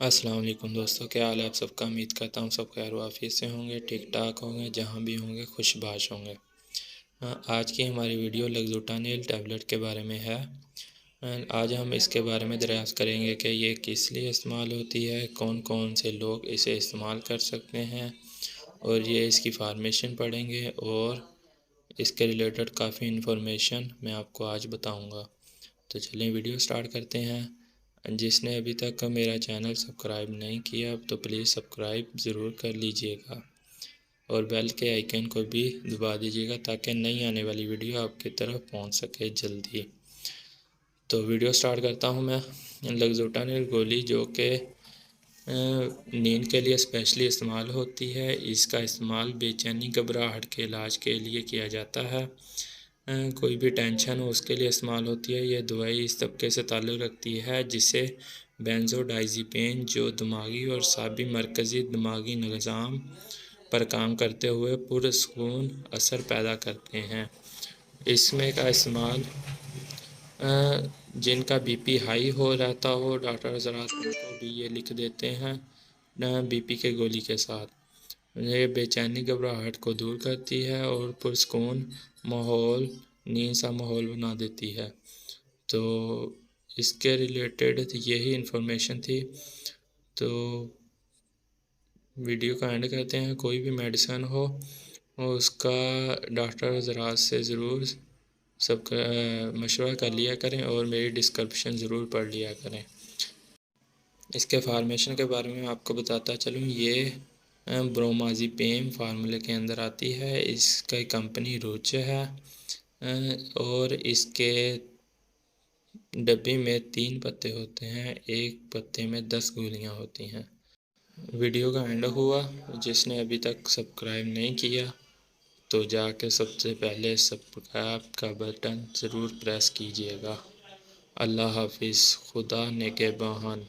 अस्सलाम वालेकुम दोस्तों, क्या हाल है आप सबका। उम्मीद करता हूँ सब खैर वाफियत से होंगे, ठीक ठाक होंगे, जहाँ भी होंगे खुशबाश होंगे। आज की हमारी वीडियो लग्जूटानिल टैबलेट के बारे में है। आज हम इसके बारे में दरियाफ्त करेंगे कि ये किस लिए इस्तेमाल होती है, कौन कौन से लोग इसे इस्तेमाल कर सकते हैं, और ये इसकी फार्मेशन पढ़ेंगे और इसके रिलेटेड काफ़ी इन्फॉर्मेशन मैं आपको आज बताऊँगा। तो चलें वीडियो स्टार्ट करते हैं। जिसने अभी तक मेरा चैनल सब्सक्राइब नहीं किया तो प्लीज़ सब्सक्राइब ज़रूर कर लीजिएगा और बेल के आइकन को भी दबा दीजिएगा ताकि नई आने वाली वीडियो आपकी तरफ पहुंच सके जल्दी। तो वीडियो स्टार्ट करता हूं मैं। लग्जूटानिल गोली जो कि नींद के लिए स्पेशली इस्तेमाल होती है, इसका इस्तेमाल बेचैनी घबराहट के इलाज के लिए किया जाता है। कोई भी टेंशन हो उसके लिए इस्तेमाल होती है। यह दवाई इस तबके से ताल्लुक़ रखती है जिसे बेंजोडाइज़ेपिन, जो दिमागी और साबी मरकज़ी दिमागी निज़ाम पर काम करते हुए पुरसकून असर पैदा करते हैं। इसमें का इस्तेमाल जिनका बीपी हाई हो रहता हो, डॉक्टर हज़रात उनको भी ये लिख देते हैं बीपी के गोली के साथ। ये बेचैनी घबराहट को दूर करती है और पुरसकून माहौल, नींद सा माहौल बना देती है। तो इसके रिलेटेड यही इन्फॉर्मेशन थी। तो वीडियो का एंड करते हैं। कोई भी मेडिसिन हो उसका डॉक्टर हज़रात से ज़रूर सब मशवरा कर लिया करें और मेरी डिस्क्रिप्शन ज़रूर पढ़ लिया करें। इसके फार्मेशन के बारे में आपको बताता चलूँ। ये ब्रोमाज़ेपिम फार्मूले के अंदर आती है। इसका कंपनी रोचे है और इसके डब्बे में 3 पत्ते होते हैं, एक पत्ते में 10 गोलियां होती हैं। वीडियो का एंड हुआ। जिसने अभी तक सब्सक्राइब नहीं किया तो जाके सबसे पहले सब्सक्राइब का बटन ज़रूर प्रेस कीजिएगा। अल्लाह हाफिज़, खुदा निगहबान।